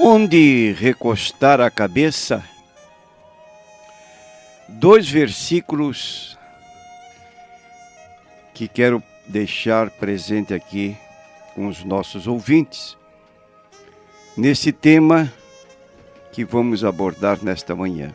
Onde recostar a cabeça? Dois versículos que quero deixar presente aqui com os nossos ouvintes, nesse tema que vamos abordar nesta manhã.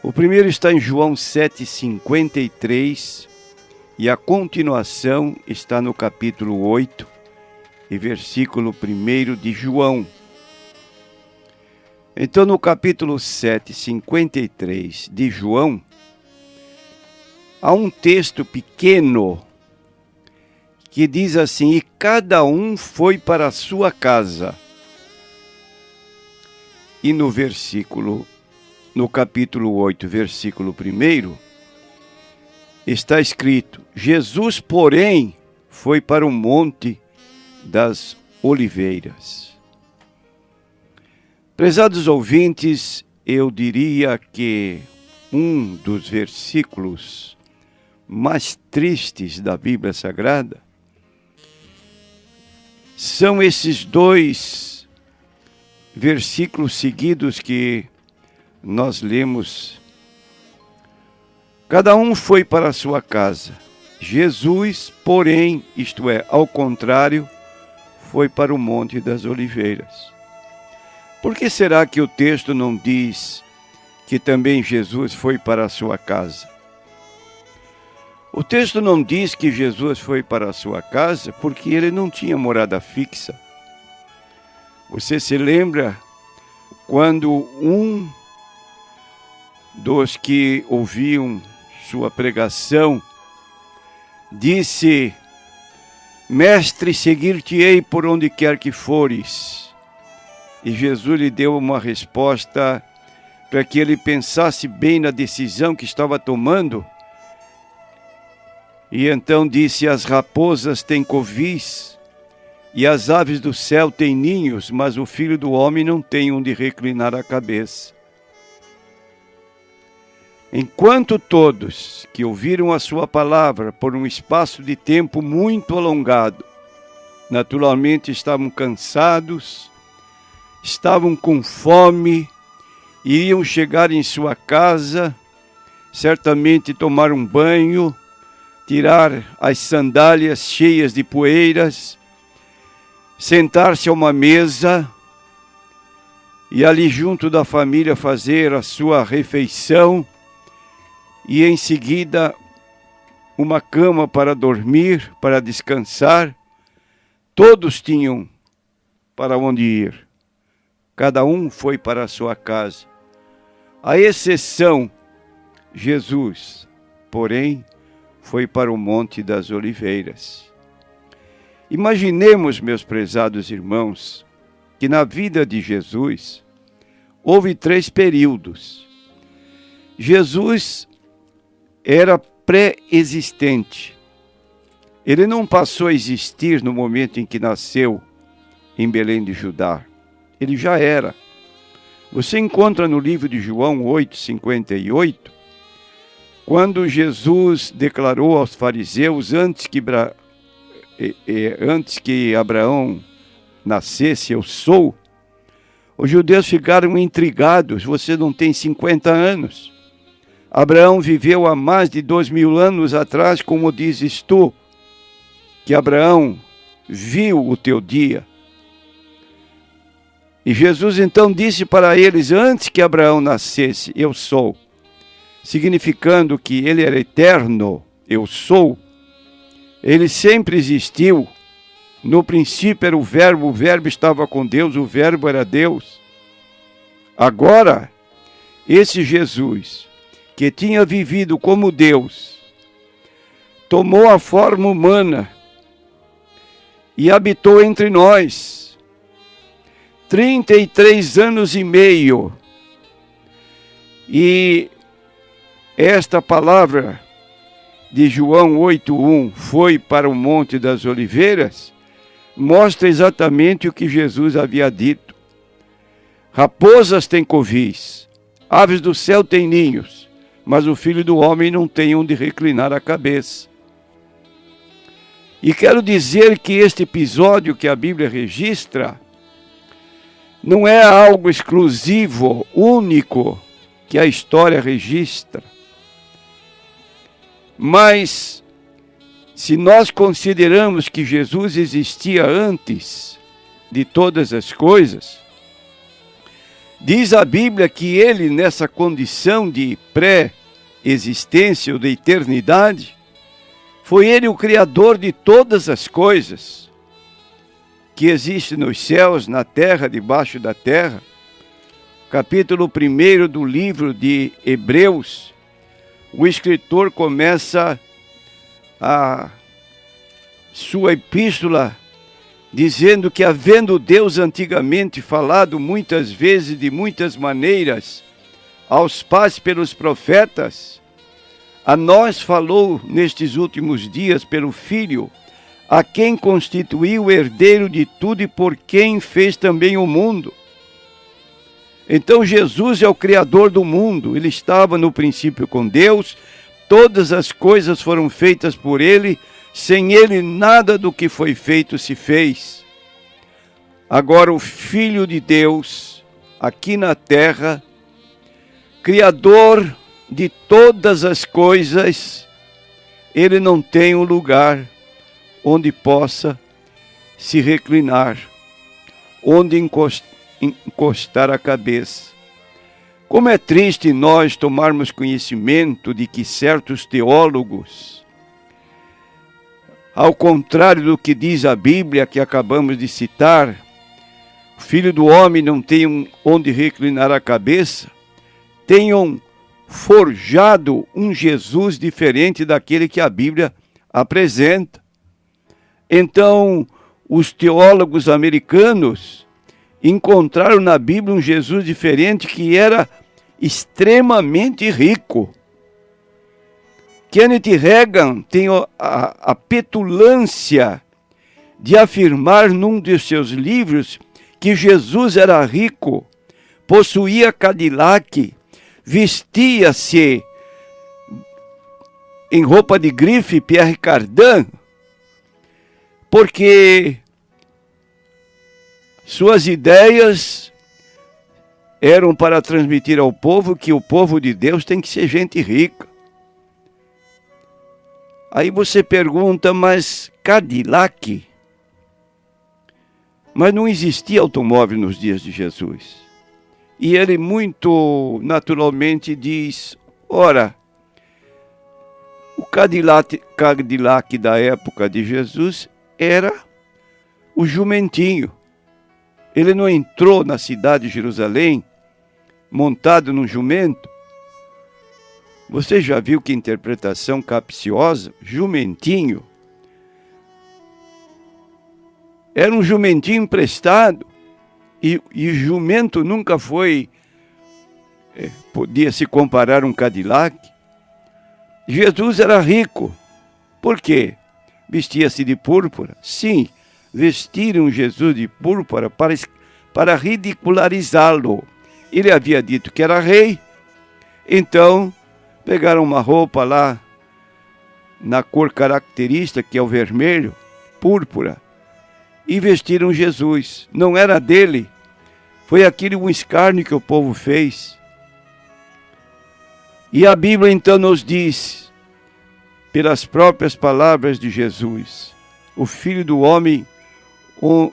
O primeiro está em João 7,53 e a continuação está no capítulo 8 e versículo 1 de João. Então, no capítulo 7,53 de João, há um texto pequeno que diz assim: e cada um foi para a sua casa. E no capítulo 8, versículo 1, está escrito: Jesus, porém, foi para o Monte das Oliveiras. Prezados ouvintes, eu diria que um dos versículos mais tristes da Bíblia Sagrada são esses dois versículos seguidos que nós lemos. Cada um foi para a sua casa. Jesus, porém, isto é, ao contrário, foi para o Monte das Oliveiras. Por que será que o texto não diz que também Jesus foi para a sua casa? O texto não diz que Jesus foi para a sua casa porque ele não tinha morada fixa. Você se lembra quando um dos que ouviam sua pregação disse: Mestre, seguir-te-ei por onde quer que fores. E Jesus lhe deu uma resposta para que ele pensasse bem na decisão que estava tomando. E então disse: as raposas têm covis e as aves do céu têm ninhos, mas o Filho do Homem não tem onde reclinar a cabeça. Enquanto todos que ouviram a sua palavra por um espaço de tempo muito alongado, naturalmente estavam cansados, estavam com fome, iriam chegar em sua casa, certamente tomar um banho, tirar as sandálias cheias de poeiras, sentar-se a uma mesa e ali junto da família fazer a sua refeição e em seguida uma cama para dormir, para descansar. Todos tinham para onde ir. Cada um foi para a sua casa. A exceção, Jesus, porém, foi para o Monte das Oliveiras. Imaginemos, meus prezados irmãos, que na vida de Jesus houve 3 períodos. Jesus era pré-existente. Ele não passou a existir no momento em que nasceu em Belém de Judá. Ele já era. Você encontra no livro de João 8,58, quando Jesus declarou aos fariseus, antes que Abraão nascesse, eu sou, os judeus ficaram intrigados: você não tem 50 anos. Abraão viveu há mais de 2000 anos atrás, como dizes tu, que Abraão viu o teu dia. E Jesus então disse para eles, antes que Abraão nascesse, eu sou, significando que ele era eterno, eu sou. Ele sempre existiu. No princípio era o verbo estava com Deus, o verbo era Deus. Agora, esse Jesus, que tinha vivido como Deus, tomou a forma humana e habitou entre nós. 33 anos e meio. E esta palavra de João 8,1, foi para o Monte das Oliveiras, mostra exatamente o que Jesus havia dito. Raposas têm covis, aves do céu têm ninhos, mas o Filho do Homem não tem onde reclinar a cabeça. E quero dizer que este episódio que a Bíblia registra Não é algo exclusivo, único, que a história registra. Mas, se nós consideramos que Jesus existia antes de todas as coisas, diz a Bíblia que ele, nessa condição de pré-existência ou de eternidade, foi ele o Criador de todas as coisas que existem nos céus, na terra, debaixo da terra. Capítulo 1 do livro de Hebreus, o escritor começa a sua epístola dizendo que, havendo Deus antigamente falado muitas vezes, de muitas maneiras, aos pais pelos profetas, a nós falou nestes últimos dias pelo Filho, a quem constituiu o herdeiro de tudo e por quem fez também o mundo. Então Jesus é o Criador do mundo, ele estava no princípio com Deus, todas as coisas foram feitas por ele, sem ele nada do que foi feito se fez. Agora o Filho de Deus, aqui na terra, Criador de todas as coisas, ele não tem um lugar onde possa se reclinar, onde encostar a cabeça. Como é triste nós tomarmos conhecimento de que certos teólogos, ao contrário do que diz a Bíblia que acabamos de citar, o Filho do Homem não tem onde reclinar a cabeça, tenham forjado um Jesus diferente daquele que a Bíblia apresenta. Então, os teólogos americanos encontraram na Bíblia um Jesus diferente que era extremamente rico. Kenneth Reagan tem a petulância de afirmar num de seus livros que Jesus era rico, possuía Cadillac, vestia-se em roupa de grife Pierre Cardin, porque suas ideias eram para transmitir ao povo que o povo de Deus tem que ser gente rica. Aí você pergunta, mas Cadillac? Mas não existia automóvel nos dias de Jesus. E ele muito naturalmente diz, ora, o Cadillac da época de Jesus era o jumentinho. Ele não entrou na cidade de Jerusalém montado num jumento. Você já viu que interpretação capciosa? Jumentinho. Era um jumentinho emprestado. E jumento nunca foi, podia se comparar a um Cadillac. Jesus era rico. Por quê? Vestia-se de púrpura? Sim, vestiram Jesus de púrpura para ridicularizá-lo. Ele havia dito que era rei, então pegaram uma roupa lá, na cor característica, que é o vermelho, púrpura, e vestiram Jesus. Não era dele, foi aquele um escárnio que o povo fez. E a Bíblia então nos diz, pelas próprias palavras de Jesus, o Filho do Homem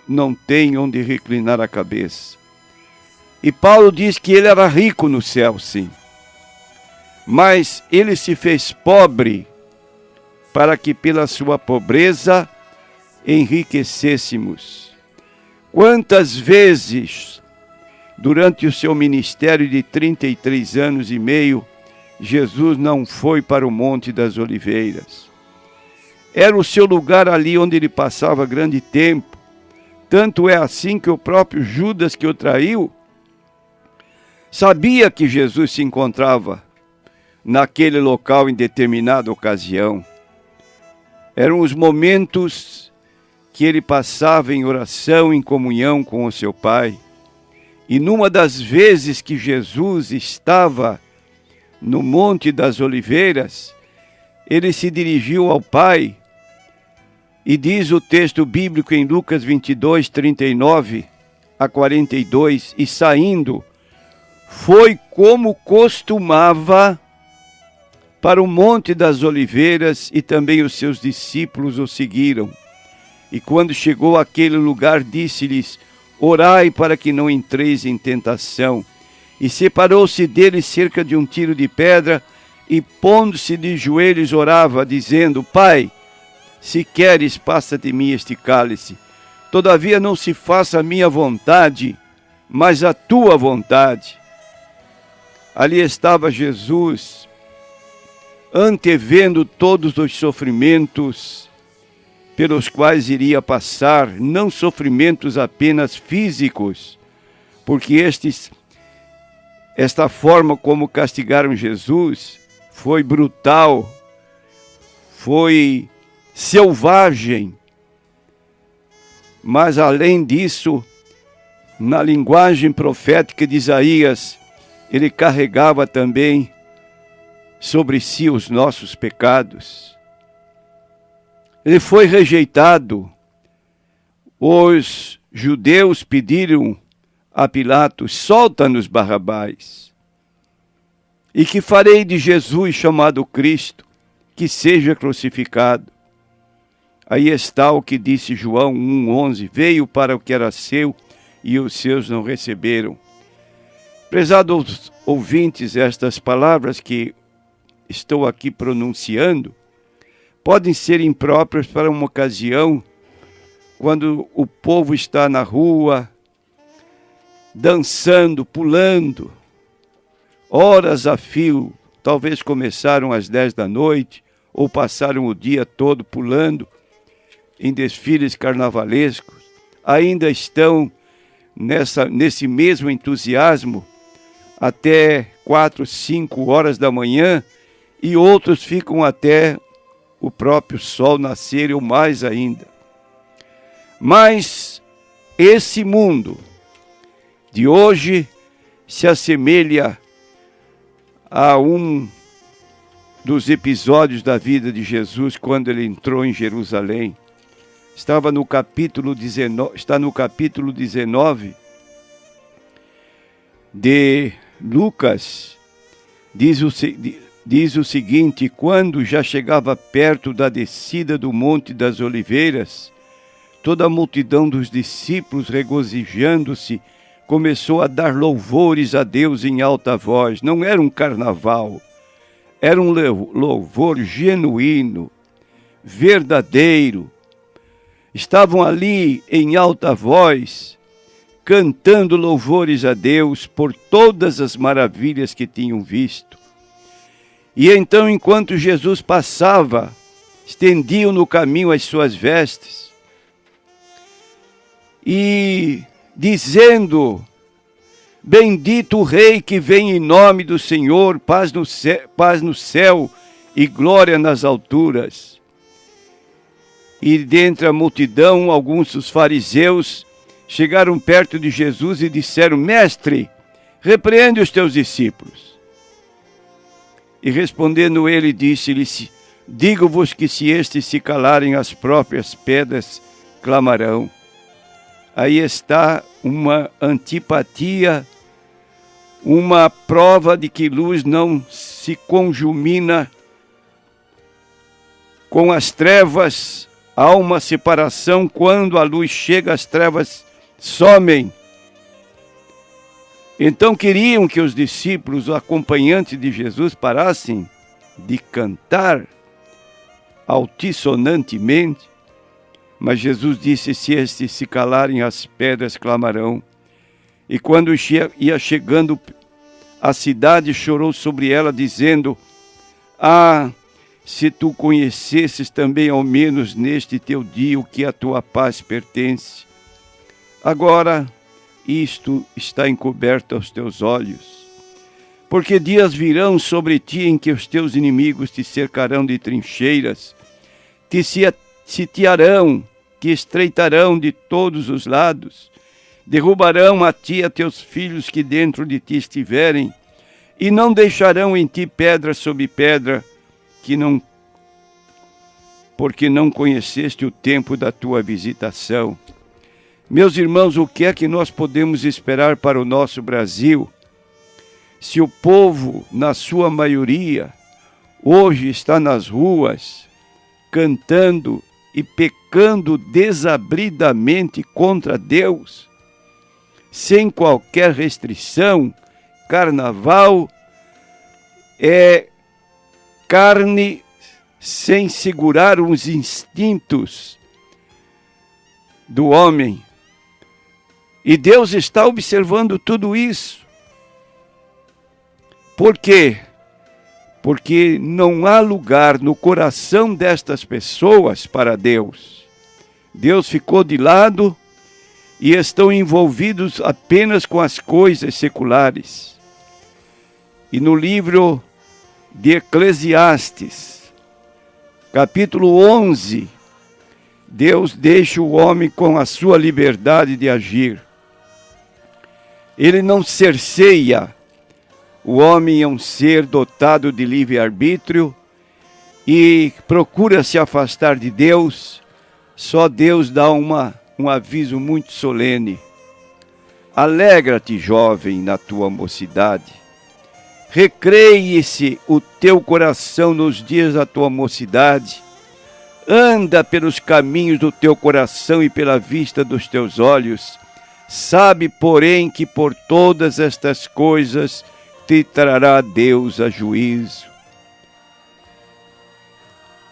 não tem onde reclinar a cabeça. E Paulo diz que ele era rico no céu, sim. Mas ele se fez pobre para que pela sua pobreza enriquecêssemos. Quantas vezes, durante o seu ministério de 33 anos e meio, Jesus não foi para o Monte das Oliveiras? Era o seu lugar ali onde ele passava grande tempo. Tanto é assim que o próprio Judas, que o traiu, sabia que Jesus se encontrava naquele local em determinada ocasião. Eram os momentos que ele passava em oração, em comunhão com o seu Pai. E numa das vezes que Jesus estava no Monte das Oliveiras, ele se dirigiu ao Pai, e diz o texto bíblico em Lucas 22, 39, a 42, e saindo, foi como costumava para o Monte das Oliveiras, e também os seus discípulos o seguiram. E quando chegou àquele lugar, disse-lhes: orai para que não entreis em tentação. E separou-se deles cerca de um tiro de pedra, e pondo-se de joelhos orava, dizendo: Pai, se queres, passa de mim este cálice. Todavia não se faça a minha vontade, mas a tua vontade. Ali estava Jesus, antevendo todos os sofrimentos pelos quais iria passar, não sofrimentos apenas físicos, porque esta forma como castigaram Jesus foi brutal, foi selvagem, mas além disso, na linguagem profética de Isaías, ele carregava também sobre si os nossos pecados. Ele foi rejeitado. Os judeus pediram a Pilatos: solta-nos Barrabás. E que farei de Jesus chamado Cristo, que seja crucificado? Aí está o que disse João 1,11: veio para o que era seu, e os seus não receberam. Prezados ouvintes, estas palavras que estou aqui pronunciando podem ser impróprias para uma ocasião quando o povo está na rua, dançando, pulando, horas a fio. Talvez começaram às 10 da noite ou passaram o dia todo pulando em desfiles carnavalescos. Ainda estão nesse mesmo entusiasmo até 4, 5 horas da manhã, e outros ficam até o próprio sol nascer ou mais ainda. Mas esse mundo de hoje se assemelha a um dos episódios da vida de Jesus quando ele entrou em Jerusalém. Está no capítulo 19 de Lucas. Diz o seguinte: quando já chegava perto da descida do Monte das Oliveiras, toda a multidão dos discípulos, regozijando-se, começou a dar louvores a Deus em alta voz. Não era um carnaval, era um louvor genuíno, verdadeiro. Estavam ali em alta voz, cantando louvores a Deus por todas as maravilhas que tinham visto. E então, enquanto Jesus passava, estendiam no caminho as suas vestes e dizendo: bendito o Rei que vem em nome do Senhor, paz no céu e glória nas alturas. E dentre a multidão, alguns dos fariseus chegaram perto de Jesus e disseram: Mestre, repreende os teus discípulos. E respondendo ele, disse-lhes: digo-vos que se estes se calarem, as próprias pedras clamarão. Aí está uma antipatia, uma prova de que luz não se conjumina com as trevas. Há uma separação. Quando a luz chega, as trevas somem. Então queriam que os discípulos, os acompanhantes de Jesus, parassem de cantar altissonantemente. Mas Jesus disse: se estes se calarem, as pedras clamarão. E quando ia chegando à cidade, chorou sobre ela, dizendo: ah, se tu conhecesses também ao menos neste teu dia o que a tua paz pertence. Agora isto está encoberto aos teus olhos. Porque dias virão sobre ti em que os teus inimigos te cercarão de trincheiras, te sitiarão, te estreitarão de todos os lados, derrubarão a ti a teus filhos que dentro de ti estiverem, e não deixarão em ti pedra sobre pedra, porque não conheceste o tempo da tua visitação. Meus irmãos, o que é que nós podemos esperar para o nosso Brasil, se o povo, na sua maioria, hoje está nas ruas, cantando e pecando desabridamente contra Deus, sem qualquer restrição? Carnaval é carne sem segurar os instintos do homem. E Deus está observando tudo isso. Por quê? Porque não há lugar no coração destas pessoas para Deus. Deus ficou de lado e estão envolvidos apenas com as coisas seculares. E no livro de Eclesiastes, capítulo 11, Deus deixa o homem com a sua liberdade de agir. Ele não cerceia. O homem é um ser dotado de livre-arbítrio e procura se afastar de Deus. Só Deus dá um aviso muito solene. Alegra-te, jovem, na tua mocidade. Recreie-se o teu coração nos dias da tua mocidade. Anda pelos caminhos do teu coração e pela vista dos teus olhos. Sabe, porém, que por todas estas coisas te trará Deus a juízo.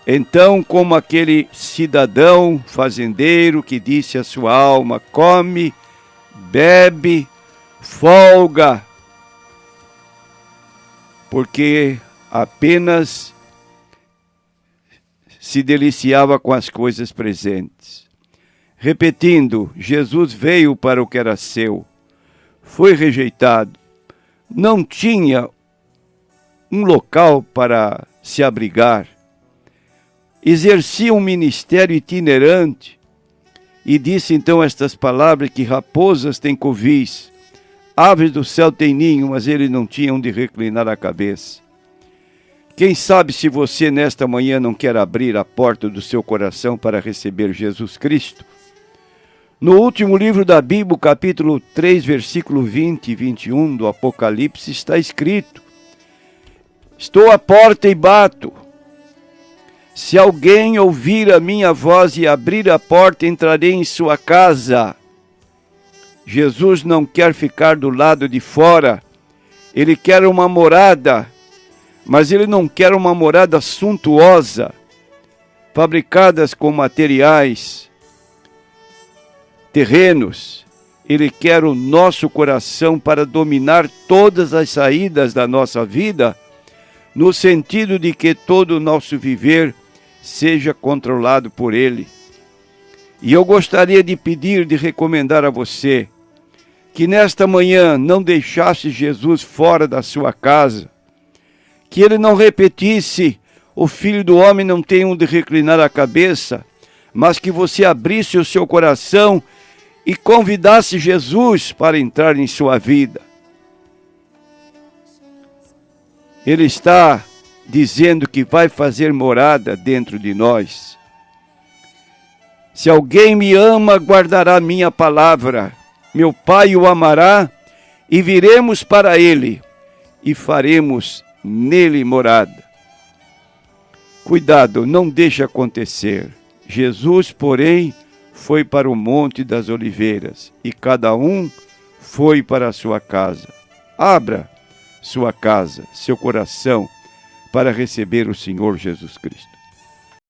Então, como aquele cidadão fazendeiro que disse à sua alma: come, bebe, folga, porque apenas se deliciava com as coisas presentes. Repetindo, Jesus veio para o que era seu, foi rejeitado, não tinha um local para se abrigar, exercia um ministério itinerante e disse então estas palavras: que raposas têm covis, aves do céu têm ninho, mas ele não tinha onde reclinar a cabeça. Quem sabe se você nesta manhã não quer abrir a porta do seu coração para receber Jesus Cristo? No último livro da Bíblia, capítulo 3, versículo 20 e 21 do Apocalipse, está escrito: estou à porta e bato. Se alguém ouvir a minha voz e abrir a porta, entrarei em sua casa. Jesus não quer ficar do lado de fora. Ele quer uma morada, mas ele não quer uma morada suntuosa, fabricadas com materiais terrenos. Ele quer o nosso coração para dominar todas as saídas da nossa vida, no sentido de que todo o nosso viver seja controlado por Ele. E eu gostaria de pedir, de recomendar a você, que nesta manhã não deixasse Jesus fora da sua casa, que Ele não repetisse: o Filho do Homem não tem onde reclinar a cabeça, mas que você abrisse o seu coração e convidasse Jesus para entrar em sua vida. Ele está dizendo que vai fazer morada dentro de nós. Se alguém me ama, guardará minha palavra. Meu Pai o amará e viremos para ele e faremos nele morada. Cuidado, não deixe acontecer. Jesus, porém, foi para o Monte das Oliveiras e cada um foi para a sua casa. Abra sua casa, seu coração, para receber o Senhor Jesus Cristo.